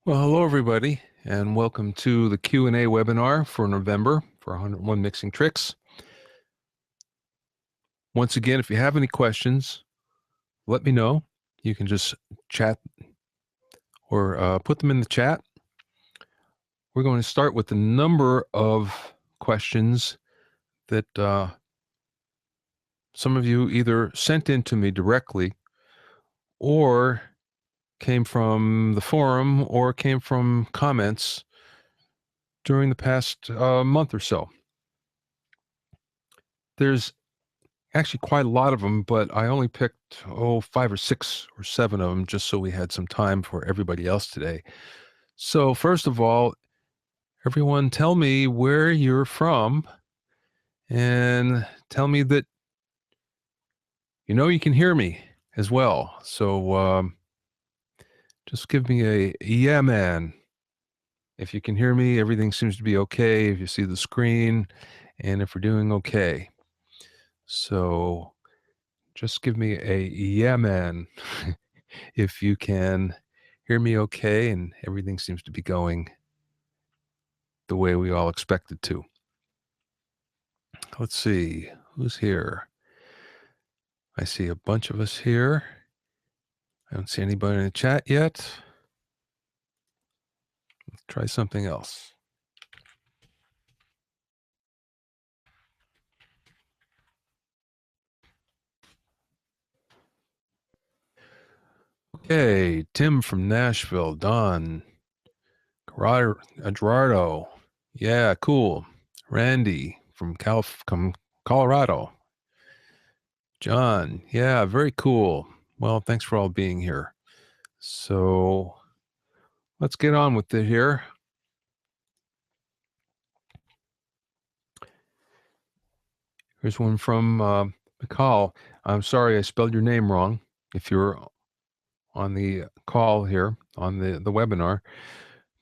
Well, hello everybody, and welcome to the Q&A webinar for November for 101 Mixing Tricks. Once again, if you have any questions, let me know. You can just chat or put them in the chat. We're going to start with the number of questions that some of you either sent in to me directly or came from the forum or came from comments during the past month or so. There's actually quite a lot of them, but I only picked, 5 or 6 or 7 of them just so we had some time for everybody else today. So first of all, everyone tell me where you're from and tell me that you can hear me as well. So, just give me a, "Yeah, man." If you can hear me, everything seems to be okay, if you see the screen, and if we're doing okay. So, just give me a, "Yeah, man." If you can hear me okay and everything seems to be going the way we all expect it to. Let's see, who's here? I see a bunch of us here. I don't see anybody in the chat yet. Let's try something else. Okay, Tim from Nashville, Don, Gerardo. Yeah, cool. Randy from Colorado. John, yeah, very cool. Well, thanks for all being here. So let's get on with it here. Here's one from McCall. I'm sorry I spelled your name wrong. If you're on the call here on the webinar.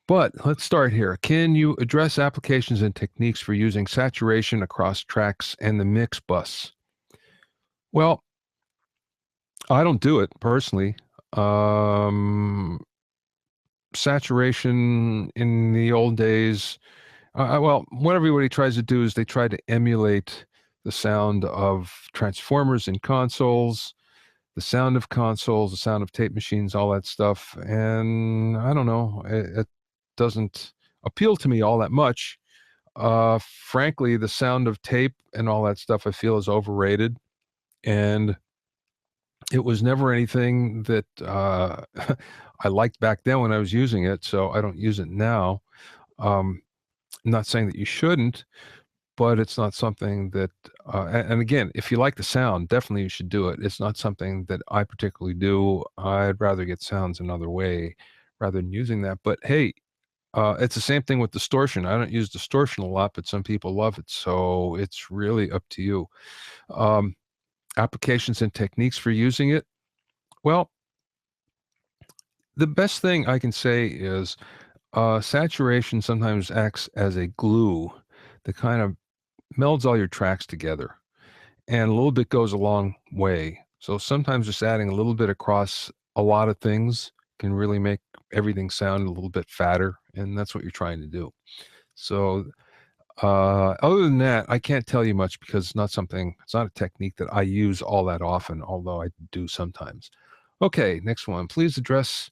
But let's start here. Can you address applications and techniques for using saturation across tracks and the mix bus? Well, I don't do it personally. Um, Saturation in the old days, well, what everybody tries to do is they try to emulate the sound of transformers in consoles, the sound of consoles, the sound of tape machines, all that stuff. And I don't know, it doesn't appeal to me all that much. Frankly, the sound of tape and all that stuff I feel is overrated. And it was never anything that I liked back then when I was using it. So I don't use it now. I'm not saying that you shouldn't, but it's not something that, and again, if you like the sound, definitely you should do it. It's not something that I particularly do. I'd rather get sounds another way rather than using that. But hey, it's the same thing with distortion. I don't use distortion a lot, but some people love it. So it's really up to you. Um, Applications and techniques for using it. Well, the best thing I can say is saturation sometimes acts as a glue that kind of melds all your tracks together. And a little bit goes a long way. So sometimes just adding a little bit across a lot of things can really make everything sound a little bit fatter, and that's what you're trying to do. So, other than that, I can't tell you much because it's not a technique that I use all that often, although I do sometimes. Okay, next one. Please address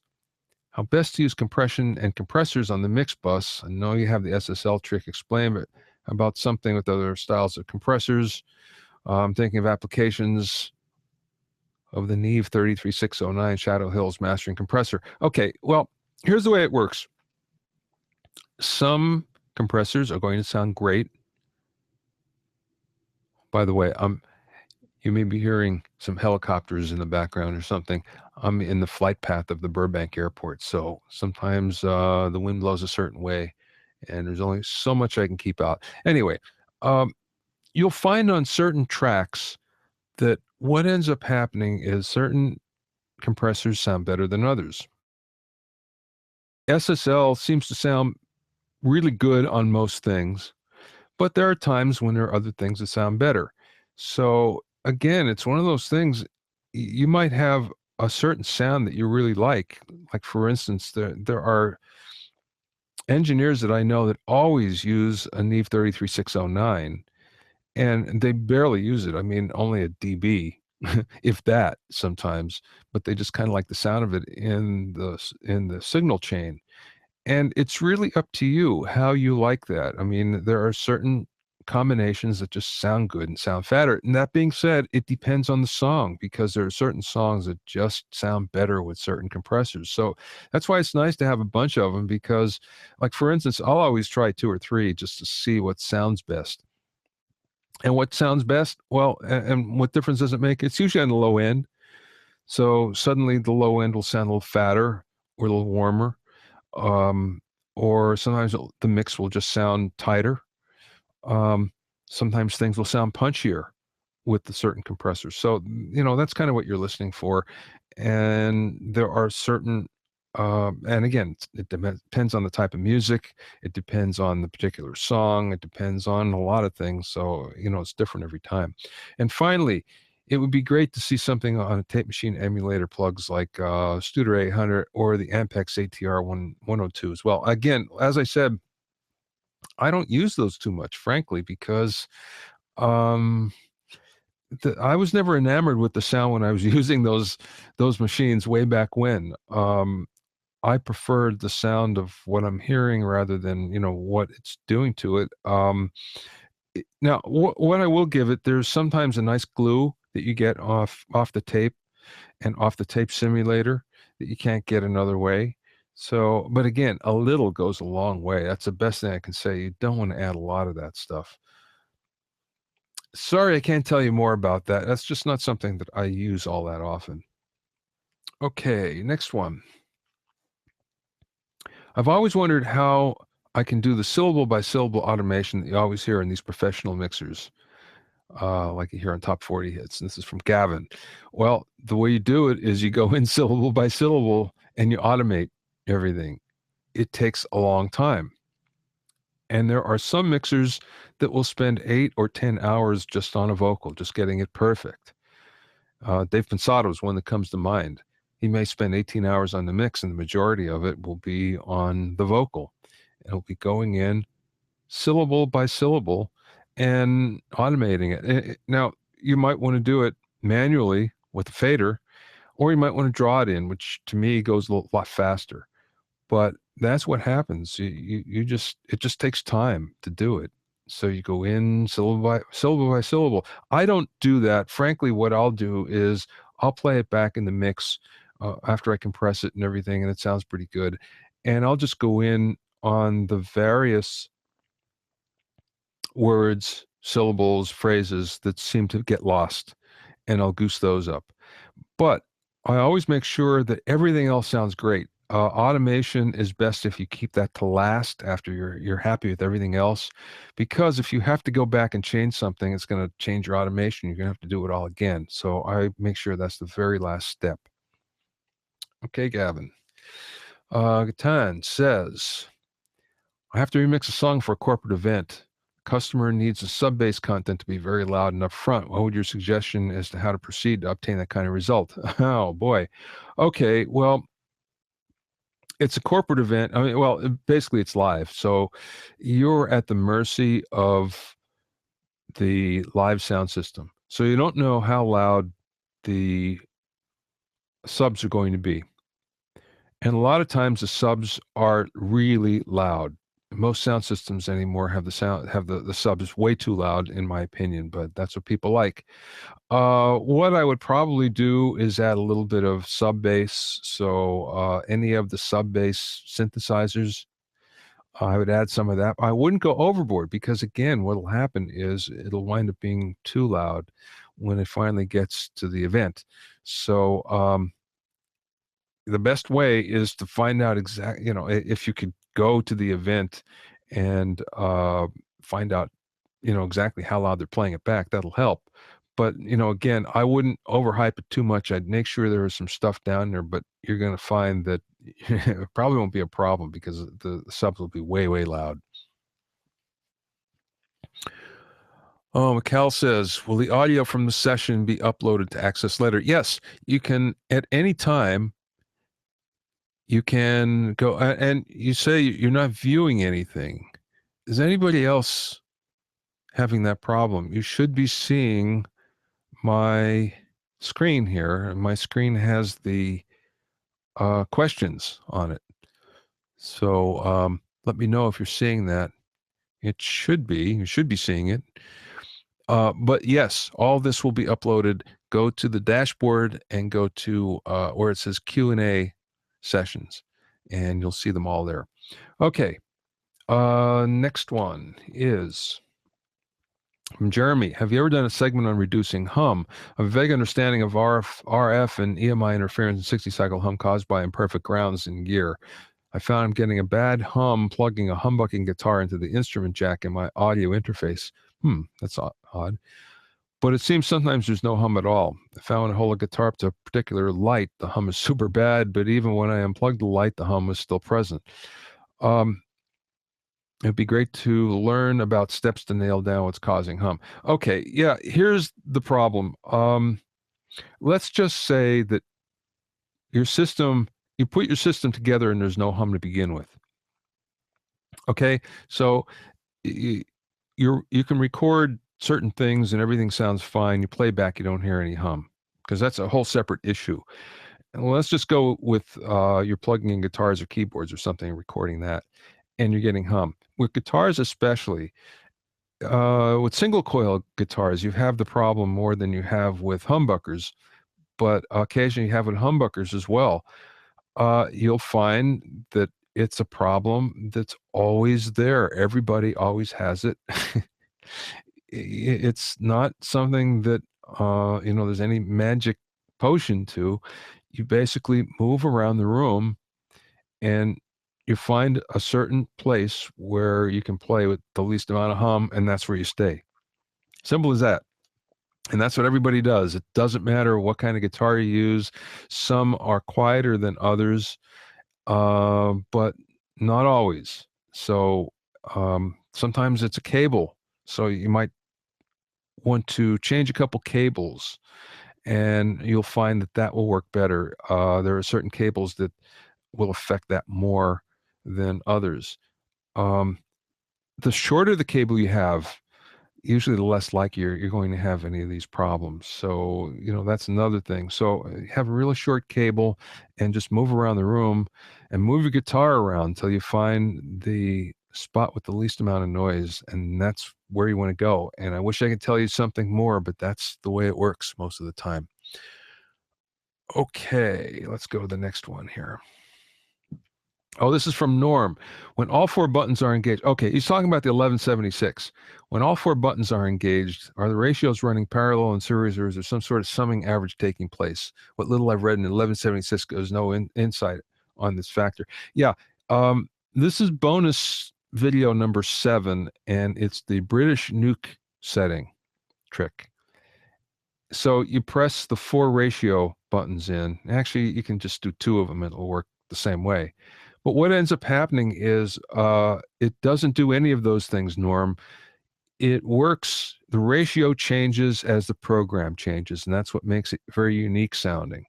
how best to use compression and compressors on the mix bus. I know you have the SSL trick explained, but about something with other styles of compressors. I'm thinking of applications of the Neve 33609 Shadow Hills mastering compressor. Okay, well, here's the way it works. Some compressors are going to sound great. By the way, you may be hearing some helicopters in the background or something. I'm in the flight path of the Burbank airport, so sometimes the wind blows a certain way, and there's only so much I can keep out. Anyway, um, you'll find on certain tracks that what ends up happening is certain compressors sound better than others. SSL seems to sound really good on most things, but there are times when there are other things that sound better. So again, it's one of those things you might have a certain sound that you really like for instance, there are engineers that I know that always use a Neve 33609 and they barely use it. I mean, only a dB, if that sometimes, but they just kind of like the sound of it in the signal chain. And it's really up to you how you like that. I mean, there are certain combinations that just sound good and sound fatter. And that being said, it depends on the song because there are certain songs that just sound better with certain compressors. So that's why it's nice to have a bunch of them because, like, for instance, I'll always try two or three just to see what sounds best. And what sounds best? Well, and what difference does it make? It's usually on the low end. So suddenly the low end will sound a little fatter or a little warmer, um, or sometimes the mix will just sound tighter. Um, Sometimes things will sound punchier with the certain compressors. So, that's kind of what you're listening for. And there are certain, and again, it depends on the type of music. It depends on the particular song. It depends on a lot of things. So, it's different every time. And finally, it would be great to see something on a tape machine emulator plugs like Studer 800 or the Ampex ATR 102 as well. Again, as I said, I don't use those too much, frankly, because um, I was never enamored with the sound when I was using those machines way back when. I preferred the sound of what I'm hearing rather than what it's doing to it. Now, what I will give it, there's sometimes a nice glue that you get off the tape and off the tape simulator that you can't get another way. So, but again, a little goes a long way. That's the best thing I can say. You don't want to add a lot of that stuff. Sorry, I can't tell you more about that. That's just not something that I use all that often. Okay, next one. I've always wondered how I can do the syllable by syllable automation that you always hear in these professional mixers, like you hear on Top 40 Hits. And this is from Gavin. Well, the way you do it is you go in syllable by syllable and you automate everything. It takes a long time. And there are some mixers that will spend 8 or 10 hours just on a vocal, just getting it perfect. Dave Pensato is one that comes to mind. He may spend 18 hours on the mix, and the majority of it will be on the vocal. And he'll be going in syllable by syllable and automating it. Now, you might want to do it manually with a fader, or you might want to draw it in, which to me goes a lot faster. But that's what happens. You just it just takes time to do it. So you go in syllable by syllable by syllable. I don't do that. Frankly, what I'll do is I'll play it back in the mix after I compress it and everything, and it sounds pretty good. And I'll just go in on the various words, syllables, phrases that seem to get lost, and I'll goose those up. But I always make sure that everything else sounds great. Automation is best if you keep that to last after you're happy with everything else, because if you have to go back and change something, it's going to change your automation. You're going to have to do it all again. So I make sure that's the very last step. Okay, Gavin. Gatan says, I have to remix a song for a corporate event. Customer needs the sub bass content to be very loud and upfront. What would your suggestion as to how to proceed to obtain that kind of result? Oh boy. Okay, well, it's a corporate event. I mean, well, basically it's live. So you're at the mercy of the live sound system. So you don't know how loud the subs are going to be. And a lot of times the subs are really loud. Most sound systems anymore have the subs way too loud, in my opinion, but that's what people like. What I would probably do is add a little bit of sub bass. So any of the sub bass synthesizers, I would add some of that. I wouldn't go overboard because again, what'll happen is it'll wind up being too loud when it finally gets to the event. So the best way is to find out exactly, if you could go to the event and find out, exactly how loud they're playing it back. That'll help. But, again, I wouldn't overhype it too much. I'd make sure there is some stuff down there, but you're going to find that it probably won't be a problem because the subs will be way, way loud. Oh, Cal says, will the audio from the session be uploaded to access later? Yes, you can at any time. You can go and you say you're not viewing anything. Is anybody else having that problem? You should be seeing my screen here, and my screen has the questions on it. So let me know if you're seeing that. It should be. You should be seeing it. But yes, all this will be uploaded. Go to the dashboard and go to where it says Q&A sessions, and you'll see them all there. Okay. Next one is from Jeremy. Have you ever done a segment on reducing hum? A vague understanding of RF and EMI interference in 60 cycle hum caused by imperfect grounds in gear. I found I'm getting a bad hum plugging a humbucking guitar into the instrument jack in my audio interface. That's odd. But it seems sometimes there's no hum at all. I found when I hold a guitar up to a particular light, the hum is super bad, but even when I unplugged the light, the hum was still present. It'd be great to learn about steps to nail down what's causing hum. Okay, yeah, here's the problem. Let's just say that your system, you put your system together and there's no hum to begin with. Okay, so you can record certain things and everything sounds fine. You play back, you don't hear any hum because that's a whole separate issue. And let's just go with you're plugging in guitars or keyboards or something, recording that, and you're getting hum. With guitars especially, with single coil guitars, you have the problem more than you have with humbuckers, but occasionally you have with humbuckers as well. You'll find that it's a problem that's always there. Everybody always has it. It's not something that there's any magic potion to. You basically move around the room and you find a certain place where you can play with the least amount of hum, and that's where you stay. Simple as that. And that's what everybody does. It doesn't matter what kind of guitar you use. Some are quieter than others, but not always. So sometimes it's a cable. So you might want to change a couple cables, and you'll find that that will work better. There are certain cables that will affect that more than others. Um, the shorter the cable you have, usually the less likely you're going to have any of these problems. So, that's another thing. So have a really short cable and just move around the room and move your guitar around until you find the spot with the least amount of noise. And that's where you want to go. And I wish I could tell you something more, but that's the way it works most of the time. Okay, let's go to the next one here. Oh, this is from Norm. When all four buttons are engaged. Okay, he's talking about the 1176. When all four buttons are engaged, are the ratios running parallel in series, or is there some sort of summing average taking place? What little I've read in 1176 goes no insight on this factor. Yeah, this is bonus video number 7, and it's the British nuke setting trick. So you press the 4 ratio buttons in. Actually, you can just do 2 of them and it'll work the same way. But what ends up happening is it doesn't do any of those things, Norm. It works, the ratio changes as the program changes, and that's what makes it very unique sounding.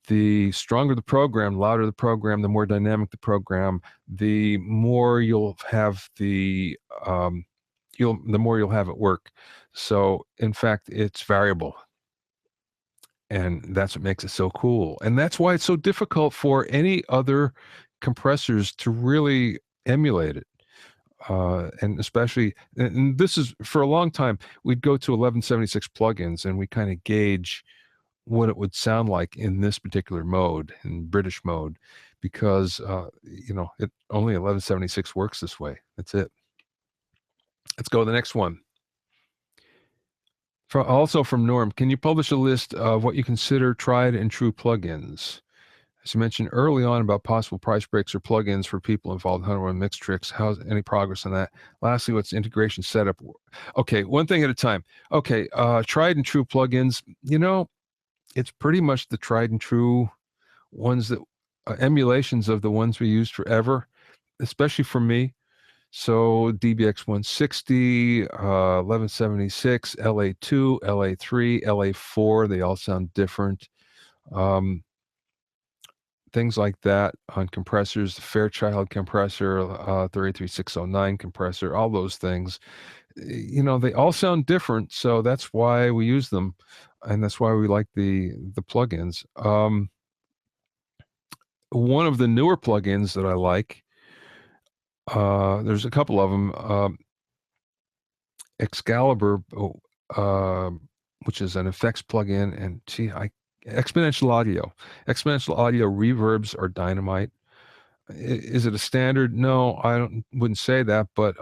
The stronger the program, louder the program, the more dynamic the program, the more you'll have the more you'll have it work. So in fact, it's variable. And that's what makes it so cool. And that's why it's so difficult for any other compressors to really emulate it. And especially, and this is for a long time, we'd go to 1176 plugins and we kind of gauge what it would sound like in this particular mode, in British mode, because, it only 1176 works this way. That's it. Let's go to the next one. Also from Norm, can you publish a list of what you consider tried and true plugins? As you mentioned early on about possible price breaks or plugins for people involved in 101 mix tricks, how's any progress on that? Lastly, what's integration setup? Okay, one thing at a time. Okay, tried and true plugins, it's pretty much the tried and true ones that emulations of the ones we used forever, especially for me. So DBX 160, 1176, LA2, LA3, LA4, they all sound different. Um, things like that on compressors, the Fairchild compressor, 33609 compressor, all those things. They all sound different, so that's why we use them, and that's why we like the plugins. One of the newer plugins that I like, there's a couple of them. Excalibur, uh, which is an effects plugin, and exponential audio. Exponential audio reverbs are dynamite. Is it a standard? No, wouldn't say that, but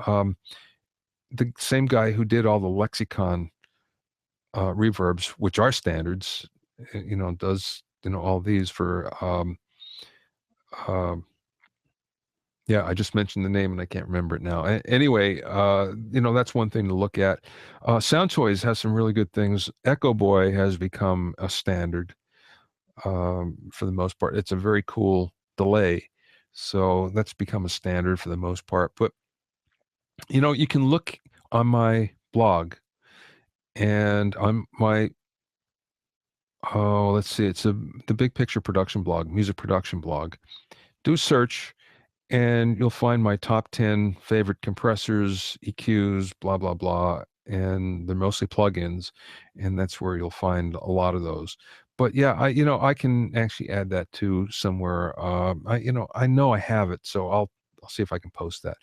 the same guy who did all the lexicon reverbs, which are standards, does all these for um, yeah, I just mentioned the name and I can't remember it now. Anyway, that's one thing to look at. Sound Toys has some really good things. Echo Boy has become a standard for the most part. It's a very cool delay, so that's become a standard for the most part. But you can look on my blog and on my let's see, it's the Big Picture Production blog, music production blog. Do search and you'll find my top 10 favorite compressors, EQs, blah, blah, blah. And they're mostly plugins. And that's where you'll find a lot of those. But yeah, I can actually add that to somewhere. I know I have it, so I'll see if I can post that.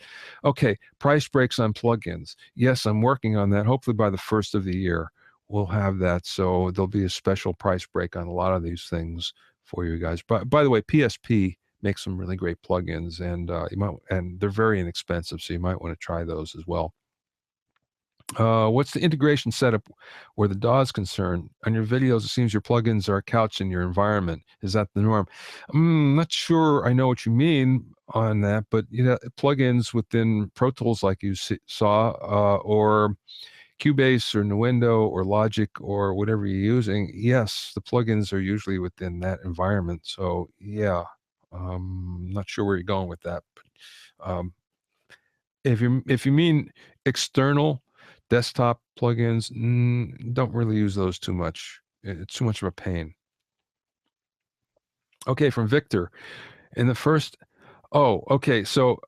Okay, price breaks on plugins. Yes, I'm working on that. Hopefully by the first of the year, we'll have that. So there'll be a special price break on a lot of these things for you guys. But by the way, PSP make some really great plugins, and they're very inexpensive, so you might want to try those as well. What's the integration setup where the DAW is concerned? On your videos, it seems your plugins are couched in your environment. Is that the norm? I'm not sure I know what you mean on that, but plugins within Pro Tools, like you saw, or Cubase or Nuendo or Logic or whatever you're using, yes, the plugins are usually within that environment. So yeah, not sure where you're going with that. But, if you mean external desktop plugins, don't really use those too much. It's too much of a pain. Okay, from Victor. In the first, oh, okay, so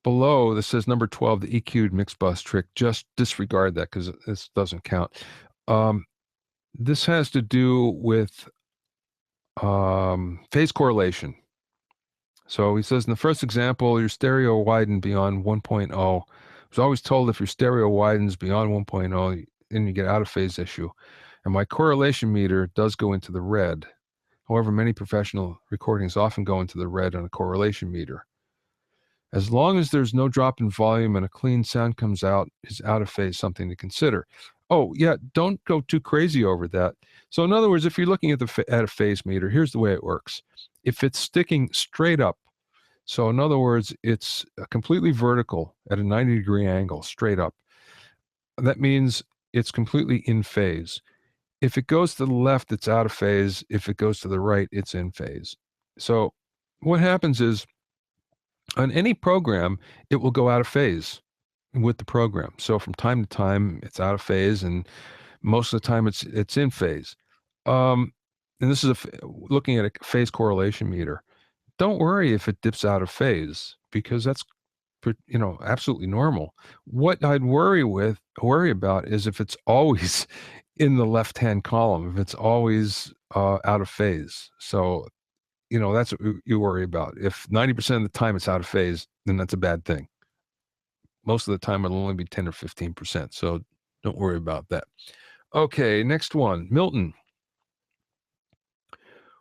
below this says number 12, the EQ'd mix bus trick. Just disregard that because this doesn't count. This has to do with phase correlation. So he says in the first example, your stereo widened beyond 1.0. I was always told if your stereo widens beyond 1.0, then you get out of phase issue. And my correlation meter does go into the red. However, many professional recordings often go into the red on a correlation meter. As long as there's no drop in volume and a clean sound comes out, is out of phase something to consider. Oh, yeah, don't go too crazy over that. So in other words, if you're looking at at a phase meter, here's the way it works. If it's sticking straight up, so in other words, it's completely vertical at a 90-degree angle, straight up, that means it's completely in phase. If it goes to the left, it's out of phase. If it goes to the right, it's in phase. So what happens is on any program, it will go out of phase with the program. So from time to time, it's out of phase, and most of the time, it's in phase. And this is looking at a phase correlation meter. Don't worry if it dips out of phase because that's absolutely normal. What I'd worry about is if it's always in the left-hand column, if it's always out of phase. So that's what you worry about. If 90% of the time it's out of phase, then that's a bad thing. Most of the time it'll only be 10 or 15%. So don't worry about that. Okay, next one, Milton.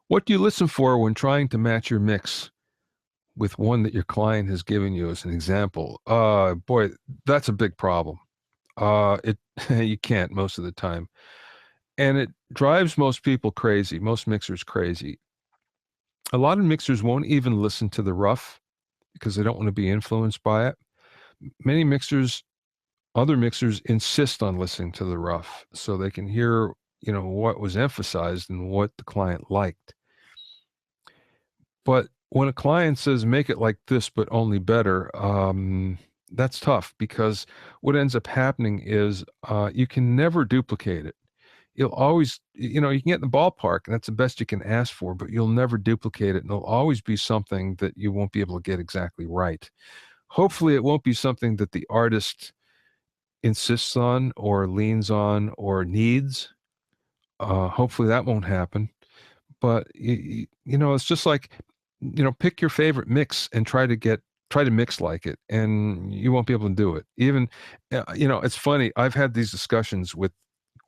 What do you listen for when trying to match your mix with one that your client has given you as an example? Boy, that's a big problem. It you can't most of the time. And it drives most people crazy, most mixers crazy. A lot of mixers won't even listen to the rough because they don't want to be influenced by it. Many other mixers insist on listening to the rough so they can hear, what was emphasized and what the client liked. But when a client says make it like this but only better, that's tough because what ends up happening is you can never duplicate it. You'll always, you can get in the ballpark, and that's the best you can ask for, but you'll never duplicate it, and there'll always be something that you won't be able to get exactly right. Hopefully, it won't be something that the artist insists on or leans on or needs. Hopefully, that won't happen. But it's just like, pick your favorite mix and try to mix like it, and you won't be able to do it. Even, it's funny. I've had these discussions with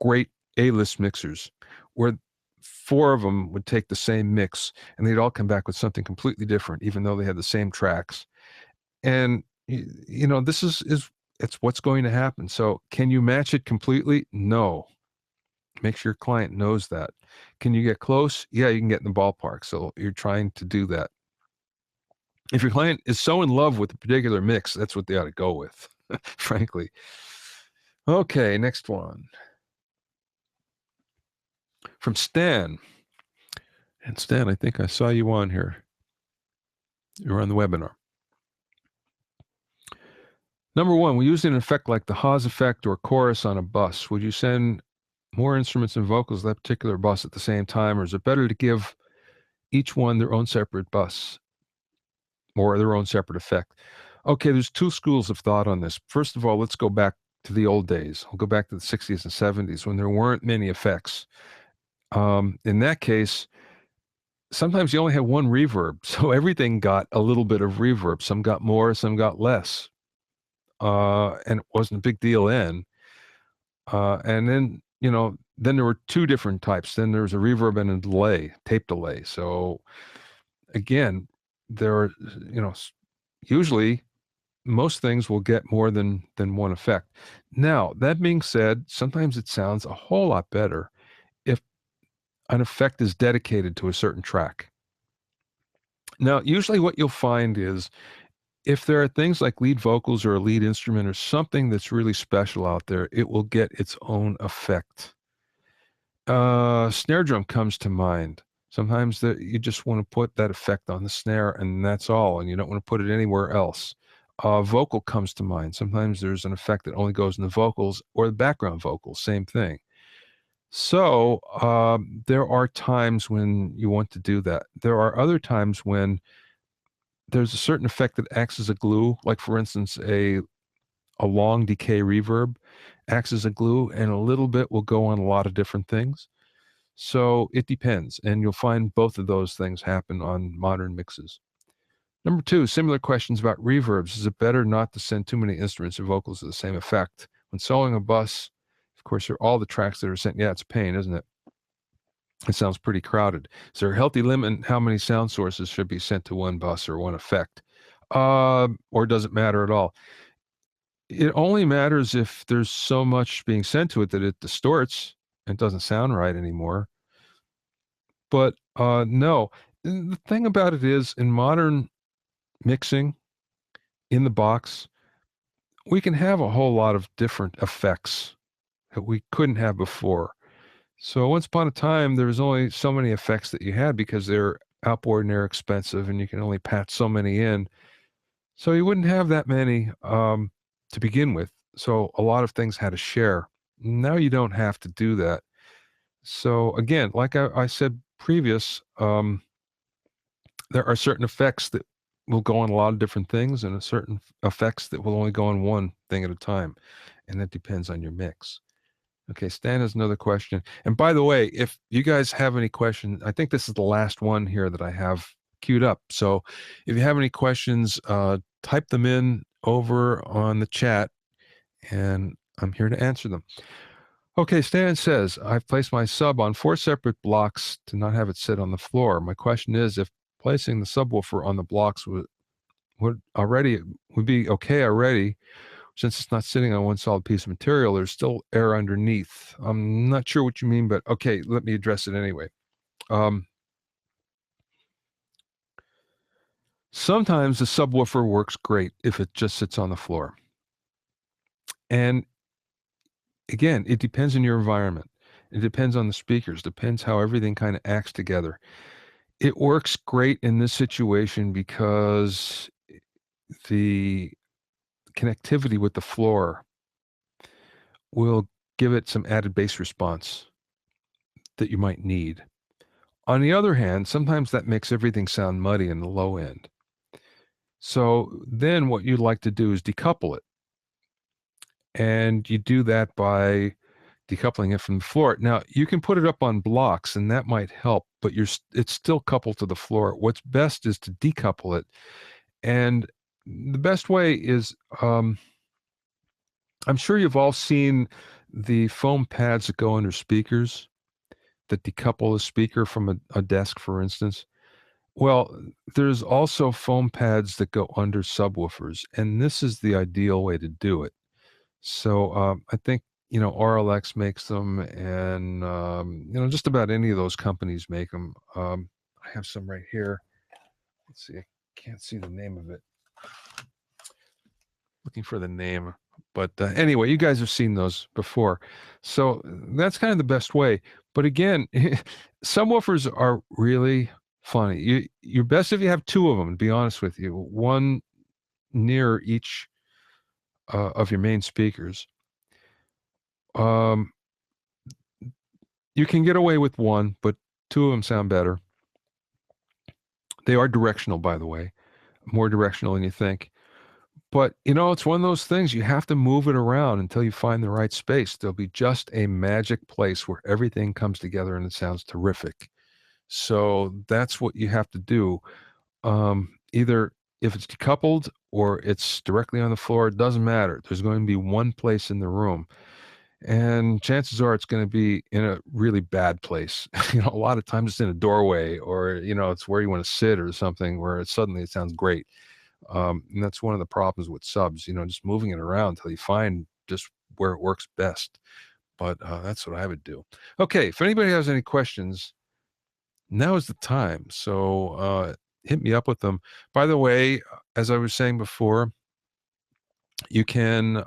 great A-list mixers where four of them would take the same mix and they'd all come back with something completely different, even though they had the same tracks. And this is it's what's going to happen. So can you match it completely? No. Make sure your client knows that. Can you get close? Yeah, you can get in the ballpark. So you're trying to do that. If your client is so in love with a particular mix, that's what they ought to go with, frankly. Okay, next one. From Stan. And Stan, I think I saw you on here. You were on the webinar. Number one, we use an effect like the Haas effect or chorus on a bus. Would you send more instruments and vocals to that particular bus at the same time, or is it better to give each one their own separate bus or their own separate effect? Okay, there's two schools of thought on this. First of all, let's go back to the old days. I'll go back to the 60s and 70s when there weren't many effects. In that case, sometimes you only had one reverb, so everything got a little bit of reverb. Some got more, some got less, and it wasn't a big deal then. And then, then there were two different types. Then there was a reverb and a delay, tape delay. So again, there are, usually most things will get more than one effect. Now, that being said, sometimes it sounds a whole lot better if an effect is dedicated to a certain track. Now, usually what you'll find is if there are things like lead vocals or a lead instrument or something that's really special out there, it will get its own effect. Snare drum comes to mind. Sometimes that you just want to put that effect on the snare and that's all, and you don't want to put it anywhere else. Vocal comes to mind. Sometimes there's an effect that only goes in the vocals or the background vocals, same thing. So there are times when you want to do that. There are other times when there's a certain effect that acts as a glue, like for instance, a long decay reverb acts as a glue, and a little bit will go on a lot of different things. So it depends, and you'll find both of those things happen on modern mixes. Number two, similar questions about reverbs. Is it better not to send too many instruments or vocals to the same effect? When soloing a bus, of course, there are all the tracks that are sent. Yeah, it's a pain, isn't it? It sounds pretty crowded. Is there a healthy limit in how many sound sources should be sent to one bus or one effect? Or does it matter at all? It only matters if there's so much being sent to it that it distorts and doesn't sound right anymore. But no, the thing about it is in modern mixing in the box, we can have a whole lot of different effects that we couldn't have before. So once upon a time, there was only so many effects that you had because they're outboard and they're expensive and you can only patch so many in. So you wouldn't have that many to begin with. So a lot of things had to share. Now you don't have to do that. So again, like I said previous, there are certain effects that will go on a lot of different things and certain effects that will only go on one thing at a time. And that depends on your mix. Okay, Stan has another question. And by the way, if you guys have any questions, I think this is the last one here that I have queued up. So if you have any questions, type them in over on the chat and I'm here to answer them. Okay, Stan says, I've placed my sub on 4 separate blocks to not have it sit on the floor. My question is if placing the subwoofer on the blocks would be okay already, since it's not sitting on one solid piece of material, there's still air underneath. I'm not sure what you mean, but okay, let me address it anyway. Sometimes the subwoofer works great if it just sits on the floor. And again, it depends on your environment. It depends on the speakers, depends how everything kind of acts together. It works great in this situation because the connectivity with the floor will give it some added bass response that you might need. On the other hand, sometimes that makes everything sound muddy in the low end. So then what you'd like to do is decouple it. And you do that by decoupling it from the floor. Now, you can put it up on blocks and that might help, but it's still coupled to the floor. What's best is to decouple it. And the best way is I'm sure you've all seen the foam pads that go under speakers that decouple the speaker from a desk, for instance. Well, there's also foam pads that go under subwoofers, and this is the ideal way to do it. So I think RLX makes them, and just about any of those companies make them. I have some right here. Let's see, I can't see the name of it. Looking for the name, but anyway, you guys have seen those before, so that's kind of the best way. But again, subwoofers are really funny. You're best if you have two of them. To be honest with you, one near each of your main speakers. Um, you can get away with one, but two of them sound better. They are directional, by the way, more directional than you think. But it's one of those things you have to move it around until you find the right space. There'll be just a magic place where everything comes together and it sounds terrific. So that's what you have to do. Either if it's decoupled or it's directly on the floor, it doesn't matter. There's going to be one place in the room. And chances are it's going to be in a really bad place. A lot of times it's in a doorway or, it's where you want to sit or something where it sounds great. And that's one of the problems with subs, just moving it around until you find just where it works best. But that's what I would do. Okay, if anybody has any questions, now is the time. So hit me up with them. By the way, as I was saying before, you can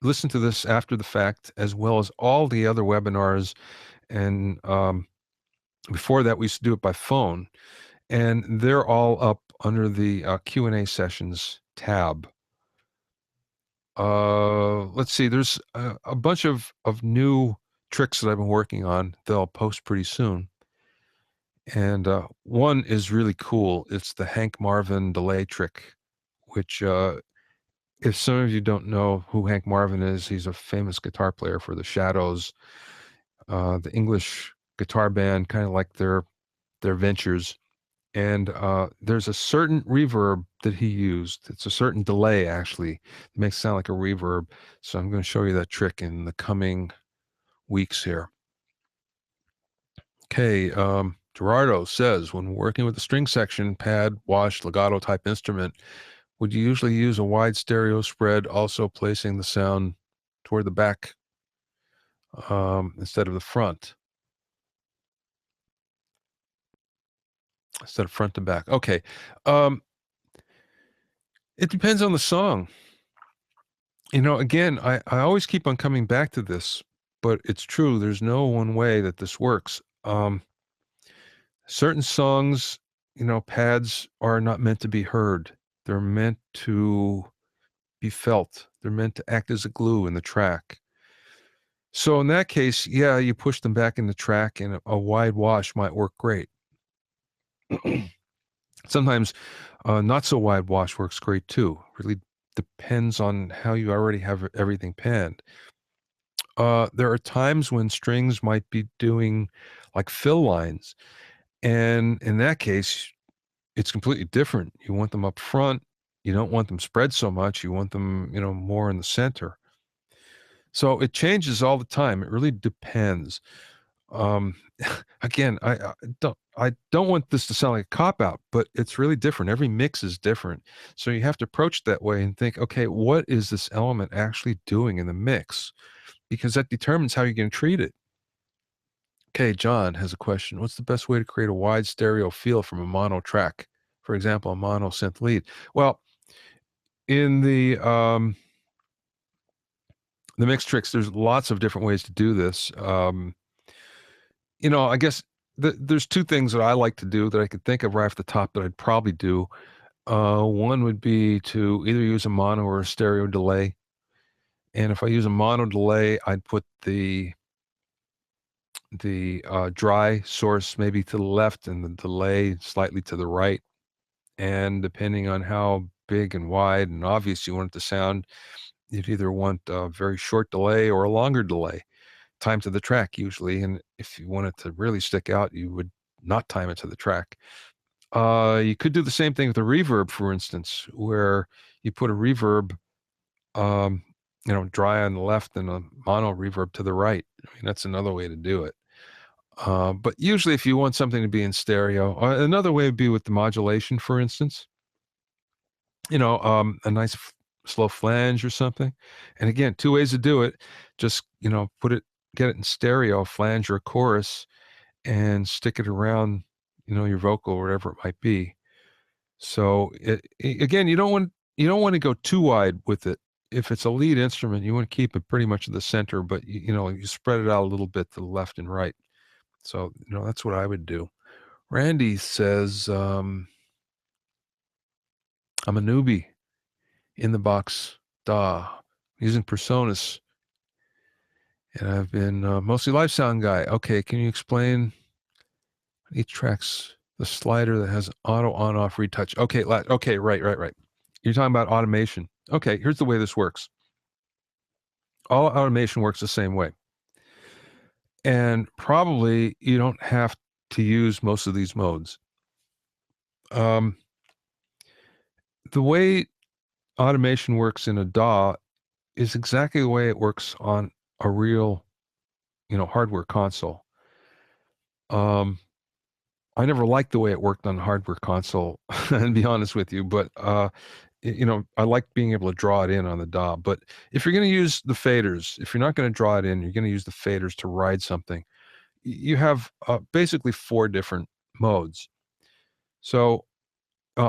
listen to this after the fact, as well as all the other webinars. And before that, we used to do it by phone. And they're all up under the Q&A sessions tab. Let's see, there's a bunch of new tricks that I've been working on that I'll post pretty soon. And one is really cool. It's the Hank Marvin delay trick, which if some of you don't know who Hank Marvin is, he's a famous guitar player for the Shadows, the English guitar band, kind of like their ventures. And there's a certain reverb that he used. It's a certain delay, actually. It makes it sound like a reverb. So I'm going to show you that trick in the coming weeks here. Okay, Gerardo says, when working with a string section, pad, wash, legato type instrument, would you usually use a wide stereo spread, also placing the sound toward the back instead of the front? Instead of front to back. Okay. It depends on the song. Again, I always keep on coming back to this, but it's true. There's no one way that this works. Certain songs, pads are not meant to be heard. They're meant to be felt. They're meant to act as a glue in the track. So in that case, yeah, you push them back in the track and a wide wash might work great. Sometimes not so wide wash works great too. Really depends on how you already have everything panned. There are times when strings might be doing like fill lines, and in that case, it's completely different. You want them up front. You don't want them spread so much. You want them, more in the center. So it changes all the time. It really depends. Um, again, I don't want this to sound like a cop out, but it's really different. Every mix is different. So you have to approach that way and think, okay, what is this element actually doing in the mix? Because that determines how you're going to treat it. Okay, John has a question. What's the best way to create a wide stereo feel from a mono track? For example, a mono synth lead. Well, in the mix tricks, there's lots of different ways to do this. I guess there's two things that I like to do that I could think of right off the top that I'd probably do. One would be to either use a mono or a stereo delay. And if I use a mono delay, I'd put the dry source maybe to the left and the delay slightly to the right. And depending on how big and wide and obvious you want it to sound, you'd either want a very short delay or a longer delay. Time to the track usually, and if you want it to really stick out, you would not time it to the track. You could do the same thing with a reverb, for instance, where you put a reverb, um, dry on the left and a mono reverb to the right. I mean, that's another way to do it. But usually, if you want something to be in stereo, another way would be with the modulation, for instance. A nice slow flange or something. And again, two ways to do it. Just get it in stereo, flange or a chorus, and stick it around, your vocal or whatever it might be. So again, you don't want to go too wide with it. If it's a lead instrument, you want to keep it pretty much in the center, but you spread it out a little bit to the left and right. So that's what I would do. Randy says, I'm a newbie in the box DAW using Personas, and I've been mostly live sound guy. Okay, can you explain each track's the slider that has auto on off retouch? Okay, okay, right. You're talking about automation. Okay, here's the way this works. All automation works the same way, and probably you don't have to use most of these modes. Um, the way automation works in a DAW is exactly the way it works on a real, hardware console. Um, I never liked the way it worked on hardware console, and be honest with you, but I like being able to draw it in on the DAW. But if you're going to use the faders, if you're not going to draw it in, you're going to use the faders to ride something. You have basically four different modes. So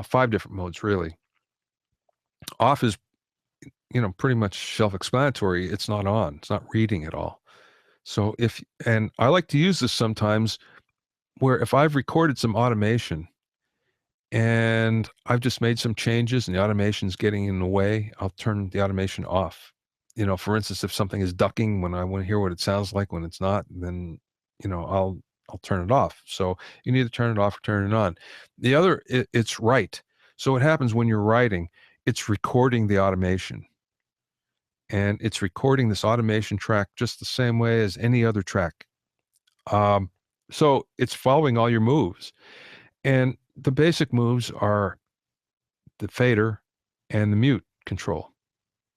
five different modes, really. Off is, pretty much self-explanatory. It's not on. It's not reading at all. So and I like to use this sometimes where if I've recorded some automation and I've just made some changes and the automation's getting in the way, I'll turn the automation off. For instance, if something is ducking when I want to hear what it sounds like when it's not, then I'll turn it off. So you need to turn it off or turn it on. The other, it's right. So what happens when you're writing, it's recording the automation, and it's recording this automation track just the same way as any other track. Um, so it's following all your moves. And the basic moves are the fader and the mute control,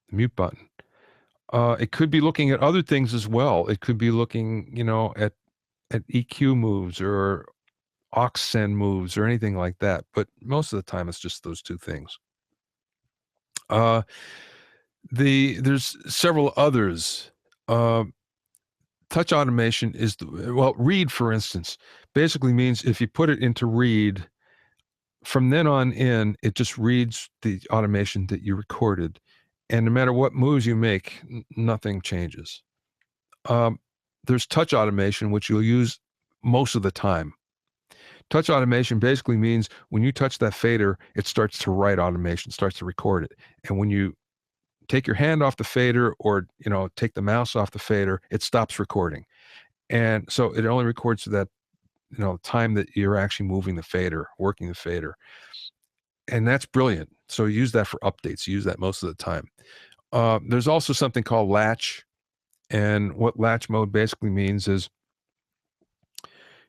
the mute button. It could be looking at other things as well. It could be looking, at EQ moves or aux send moves or anything like that. But most of the time, it's just those two things. Uh, there's several others. Uh, touch automation is read, for instance, basically means if you put it into read, from then on in, it just reads the automation that you recorded. And no matter what moves you make, nothing changes. Um, there's touch automation, which you'll use most of the time. Touch automation basically means when you touch that fader, it starts to write automation, starts to record it. And when you take your hand off the fader or, take the mouse off the fader, it stops recording. And so it only records that, time that you're actually moving the fader, working the fader. And that's brilliant. So use that for updates. Use that most of the time. There's also something called latch. And what latch mode basically means is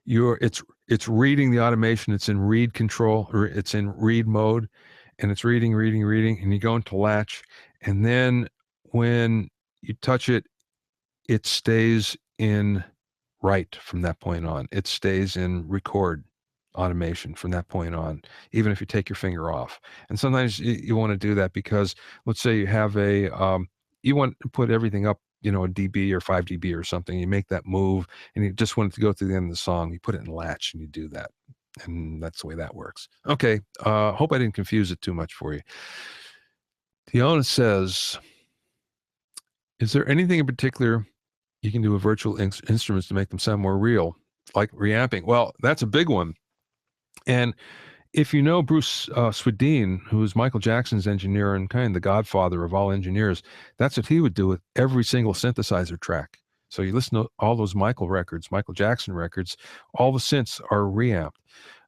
it's reading the automation. It's in read control, or it's in read mode, and it's reading, and you go into latch. And then when you touch it, it stays in write from that point on. It stays in record automation from that point on, even if you take your finger off. And sometimes you want to do that because let's say you have you want to put everything up, a dB or 5 dB or something. You make that move and you just want it to go through the end of the song. You put it in latch and you do that. And that's the way that works. Okay. Hope I didn't confuse it too much for you. Tiona says, is there anything in particular you can do with virtual instruments to make them sound more real? like reamping. Well, that's a big one. And if you know Bruce Swedien, who's Michael Jackson's engineer and kind of the godfather of all engineers, that's what he would do with every single synthesizer track. So you listen to all those Michael records, Michael Jackson records, all the synths are reamped.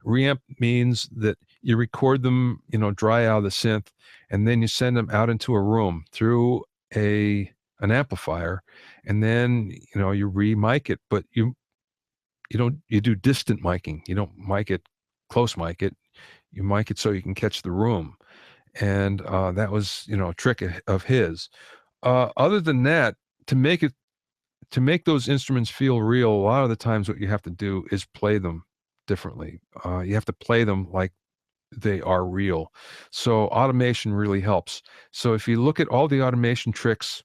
Reamp means that you record them, dry out of the synth, and then you send them out into a room through an amplifier, and then you re-mic it, but you do distant miking. You don't mic it, close mic it. You mic it so you can catch the room, and that was a trick of his. Other than that, to make it to make those instruments feel real, a lot of the times what you have to do is play them differently. You have to play them like they are real. So automation really helps. So if you look at all the automation tricks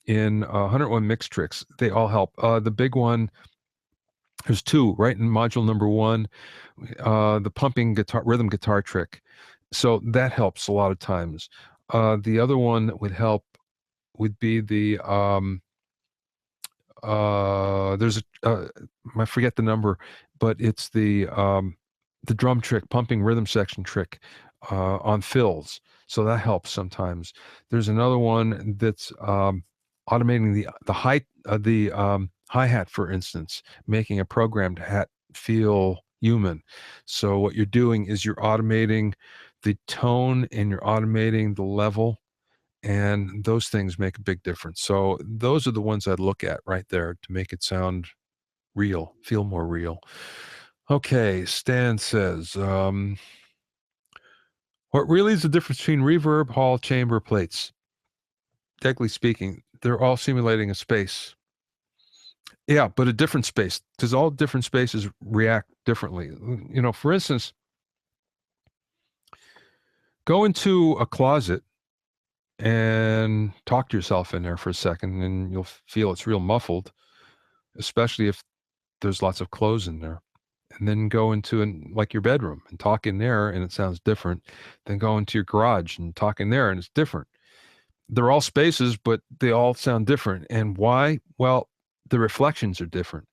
in 101 mix tricks, they all help. The big one, there's two, right in module number one, the pumping guitar, rhythm guitar trick. So that helps a lot of times. The other one that would help would be there's I forget the number, but it's the drum trick, pumping rhythm section trick on fills. So that helps sometimes. There's another one that's automating the hi-hat, for instance, making a programmed hat feel human. So what you're doing is you're automating the tone and you're automating the level, and those things make a big difference. So those are the ones I'd look at right there to make it sound real, feel more real. Okay, Stan says, what really is the difference between reverb, hall, chamber, plates? Technically speaking, they're all simulating a space. Yeah, but a different space, because all different spaces react differently. For instance, go into a closet and talk to yourself in there for a second, and you'll feel it's real muffled, especially if there's lots of clothes in there. And then go into like your bedroom and talk in there, and it sounds different. Then go into your garage and talk in there, and it's different. They're all spaces, but they all sound different. And why? Well, the reflections are different.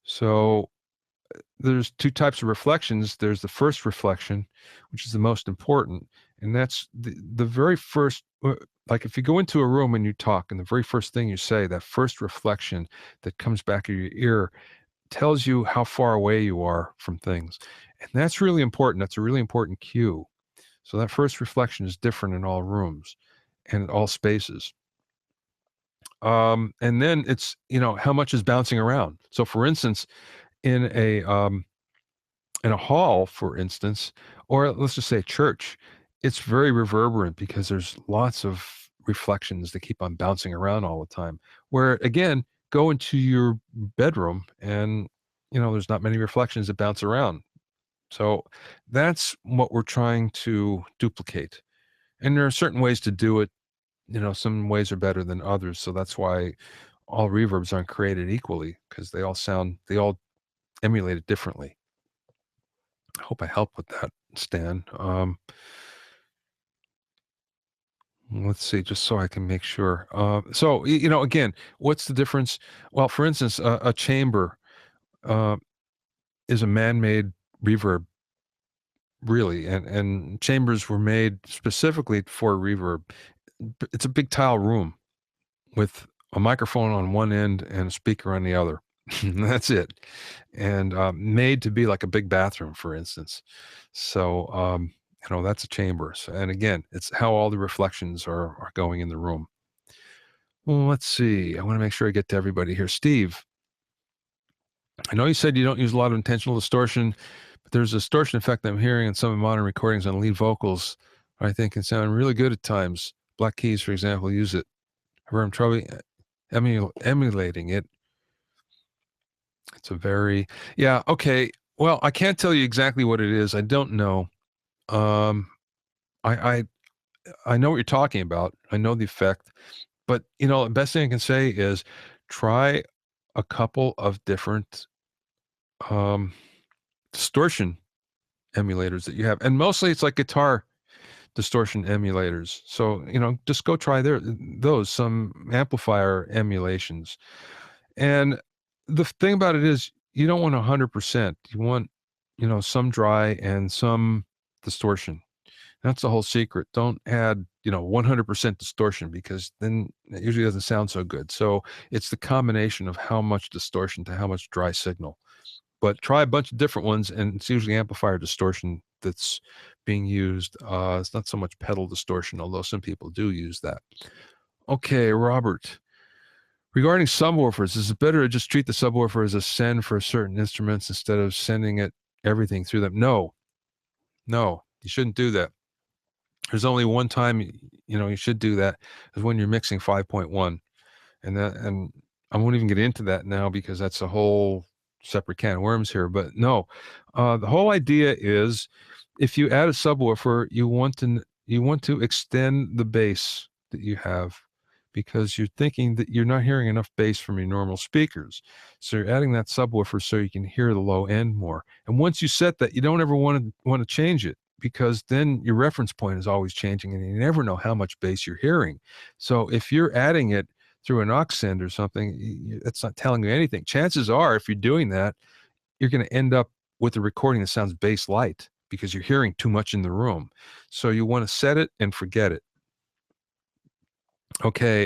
So there's two types of reflections. There's the first reflection, which is the most important, and that's the very first. Like if you go into a room and you talk, and the very first thing you say, that first reflection that comes back of your ear tells you how far away you are from things. And that's really important. That's a really important cue. So that first reflection is different in all rooms and in all spaces. And then it's, how much is bouncing around. So for instance, in a hall, for instance, or let's just say church, it's very reverberant because there's lots of reflections that keep on bouncing around all the time. Where again, go into your bedroom and there's not many reflections that bounce around. So that's what we're trying to duplicate. And there are certain ways to do it. Some ways are better than others. So that's why all reverbs aren't created equally, because they all emulate it differently. I hope I helped with that, Stan. Let's see, just so I can make sure. So, again, what's the difference? Well, for instance, a chamber uh, is a man-made reverb, really, and chambers were made specifically for reverb. It's a big tile room with a microphone on one end and a speaker on the other. That's it. And made to be like a big bathroom, for instance. So, that's a chamber. And again, it's how all the reflections are going in the room. Well, let's see. I want to make sure I get to everybody here. Steve, I know you said you don't use a lot of intentional distortion, but there's a distortion effect I'm hearing in some of modern recordings on lead vocals. I think can sound really good at times. Black Keys, for example, use it. However, I'm trouble emulating it. It's a very, yeah, okay. Well, I can't tell you exactly what it is. I don't know. Um, I I know what you're talking about. I know the effect, but the best thing I can say is try a couple of different um distortion emulators that you have. And mostly it's like guitar distortion emulators. So, just go try those, some amplifier emulations. And the thing about it is you don't want 100%. You want, some dry and some distortion. That's the whole secret. Don't add, 100% distortion, because then it usually doesn't sound so good. So it's the combination of how much distortion to how much dry signal. But try a bunch of different ones, and it's usually amplifier distortion that's being used. It's not so much pedal distortion, although some people do use that. Okay, Robert. Regarding subwoofers, is it better to just treat the subwoofer as a send for certain instruments instead of sending it everything through them? No, no, you shouldn't do that. There's only one time you should do that, is when you're mixing 5.1, and I won't even get into that now because that's a whole separate can of worms here. But no, the whole idea is, if you add a subwoofer, you want to extend the bass that you have, because you're thinking that you're not hearing enough bass from your normal speakers. So you're adding that subwoofer so you can hear the low end more. And once you set that, you don't ever want to change it, because then your reference point is always changing and you never know how much bass you're hearing. So if you're adding it through an aux send or something, that's not telling you anything. Chances are, if you're doing that, you're going to end up with a recording that sounds bass light, because you're hearing too much in the room. So you want to set it and forget it. Okay,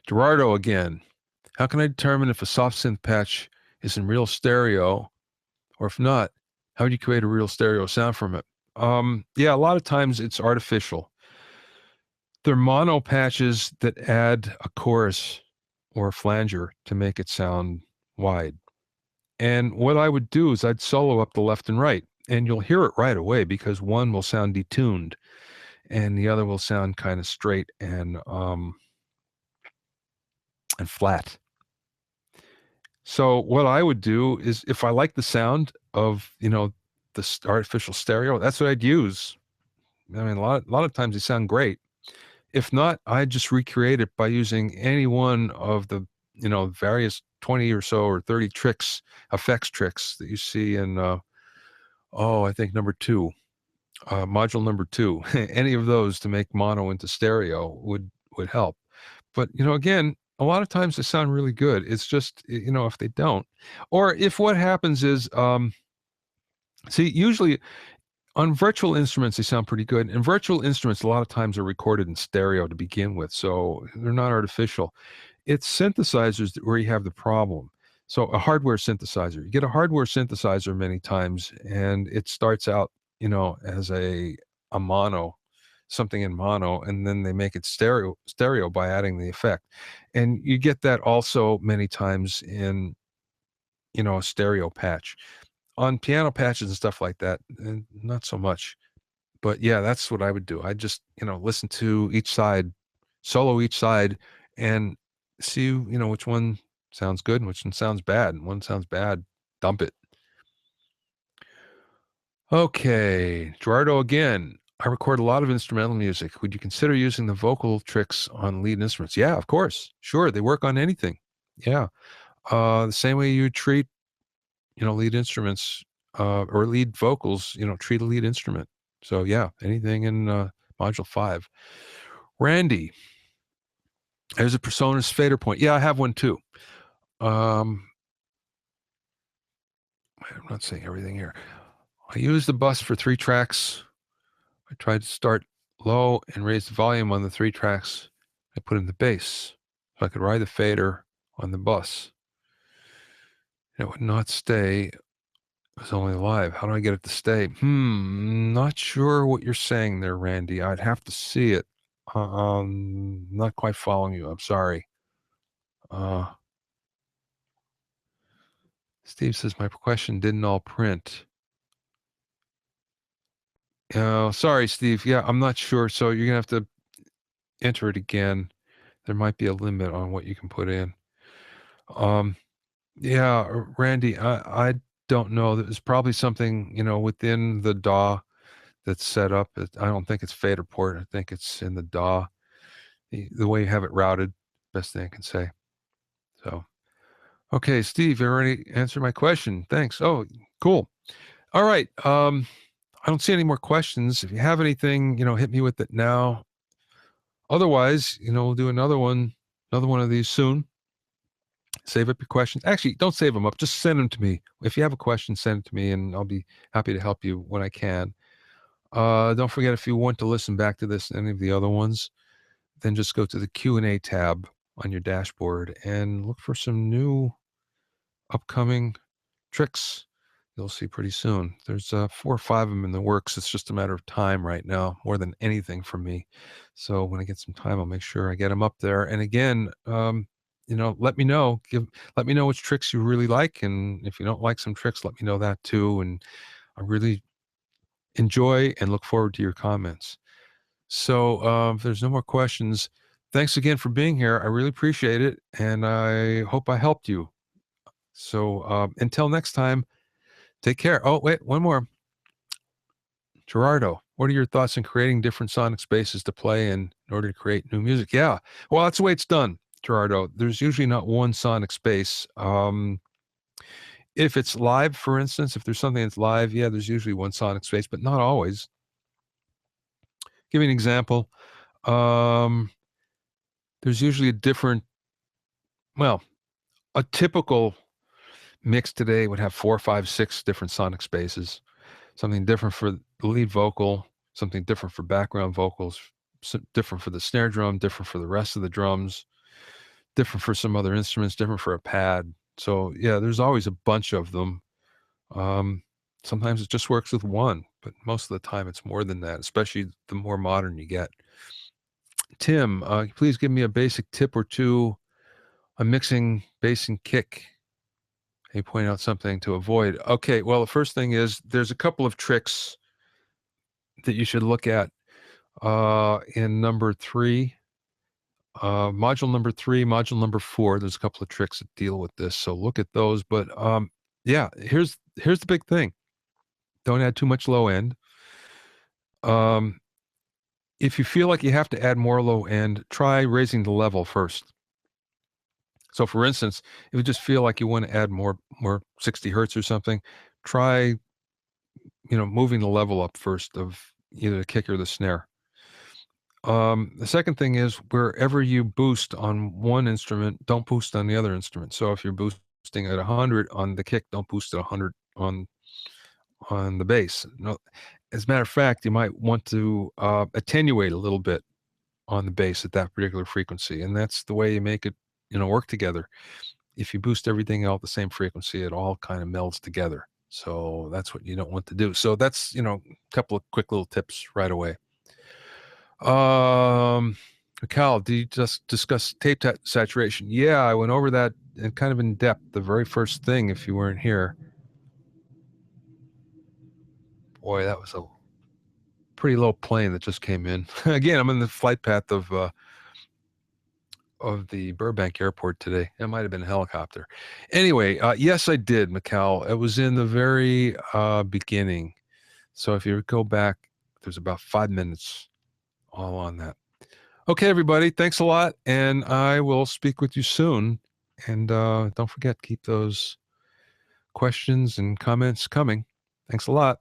Gerardo again. How can I determine if a soft synth patch is in real stereo, or if not, how do you create a real stereo sound from it? Yeah, a lot of times it's artificial. They're mono patches that add a chorus or a flanger to make it sound wide. And what I would do is I'd solo up the left and right, and you'll hear it right away, because one will sound detuned and the other will sound kind of straight and flat. So what I would do is, if I like the sound of, the artificial stereo, that's what I'd use. I mean, a lot of times they sound great. If not, I just recreate it by using any one of the, various 20 or so or 30 tricks, effects tricks that you see in, I think number 2, module number 2. Any of those to make mono into stereo would help. But, again, a lot of times they sound really good. It's just, if they don't, or if what happens is, see, usually on virtual instruments, they sound pretty good. And virtual instruments, a lot of times, are recorded in stereo to begin with, so they're not artificial. It's synthesizers where you have the problem. So a hardware synthesizer, you get a hardware synthesizer many times, and it starts out, as a mono, something in mono, and then they make it stereo by adding the effect. And you get that also many times in, a stereo patch. On piano patches and stuff like that, not so much. But yeah, that's what I would do. I just, listen to each side, solo each side, and see, which one sounds good and which one sounds bad. And one sounds bad, dump it. Okay, Gerardo again. I record a lot of instrumental music. Would you consider using the vocal tricks on lead instruments? Yeah, of course. Sure, they work on anything. Yeah. The same way you treat, lead instruments, or lead vocals, treat a lead instrument. So yeah, anything in module 5. Randy, there's a Personas fader point. Yeah, I have one too. I'm not saying everything here. I use the bus for 3 tracks. I tried to start low and raise the volume on the 3 tracks. I put in the bass so I could ride the fader on the bus. It would not stay. It was only live. How do I get it to stay? Not sure what you're saying there, Randy. I'd have to see it. Not quite following you. I'm sorry. Steve says my question didn't all print. Oh, sorry, Steve. Yeah, I'm not sure. So you're gonna have to enter it again. There might be a limit on what you can put in. Um, yeah, Randy, I don't know. There's probably something, within the DAW that's set up. I don't think it's fader port. I think it's in the DAW. The way you have it routed, best thing I can say. So, okay, Steve, you already answered my question. Thanks. Oh, cool. All right. I don't see any more questions. If you have anything, hit me with it now. Otherwise, we'll do another one of these soon. Save up your questions. Actually, don't save them up. Just send them to me. If you have a question, send it to me, and I'll be happy to help you when I can. Don't forget, if you want to listen back to this and any of the other ones, then just go to the Q&A tab on your dashboard and look for some new upcoming tricks you'll see pretty soon. There's 4 or 5 of them in the works. It's just a matter of time right now, more than anything for me. So when I get some time, I'll make sure I get them up there. And again, let me know. Let me know which tricks you really like, and if you don't like some tricks, let me know that too. And I really enjoy and look forward to your comments. So if there's no more questions, thanks again for being here. I really appreciate it, and I hope I helped you. So until next time, take care. Oh, wait, one more. Gerardo, what are your thoughts on creating different sonic spaces to play in order to create new music? Yeah, well, that's the way it's done, Gerardo. There's usually not one sonic space. If it's live, for instance, if there's something that's live, yeah, there's usually one sonic space, but not always. Give you an example. There's usually well, a typical mix today would have 4, 5, 6 different sonic spaces. Something different for the lead vocal, something different for background vocals, different for the snare drum, different for the rest of the drums, different for some other instruments, different for a pad. So yeah, there's always a bunch of them. Sometimes it just works with one, but most of the time it's more than that, especially the more modern you get. Tim, please give me a basic tip or two on mixing bass and kick. He point out something to avoid. Okay, well, the first thing is there's a couple of tricks that you should look at in number 3. Module number 3, module number 4, there's a couple of tricks that deal with this, so look at those. But yeah, here's the big thing. Don't add too much low end. If you feel like you have to add more low end, try raising the level first. So for instance, if you just feel like you want to add more 60 hertz or something, try moving the level up first of either the kick or the snare. The second thing is wherever you boost on one instrument, don't boost on the other instrument. So if you're boosting at 100 on the kick, don't boost at 100 on the bass. No, as a matter of fact, you might want to attenuate a little bit on the bass at that particular frequency, and that's the way you make it work together. If you boost everything out at the same frequency, it all kind of melds together. So that's what you don't want to do. So that's a couple of quick little tips right away. Cal, did you just discuss tape saturation? Yeah, I went over that kind of in depth. The very first thing, if you weren't here. Boy, that was a pretty low plane that just came in. Again, I'm in the flight path of the Burbank airport today. It might have been a helicopter. Anyway, yes, I did, Mikal. It was in the very beginning. So if you go back, there's about 5 minutes all on that. Okay, everybody, thanks a lot, and I will speak with you soon. And don't forget, keep those questions and comments coming. Thanks a lot.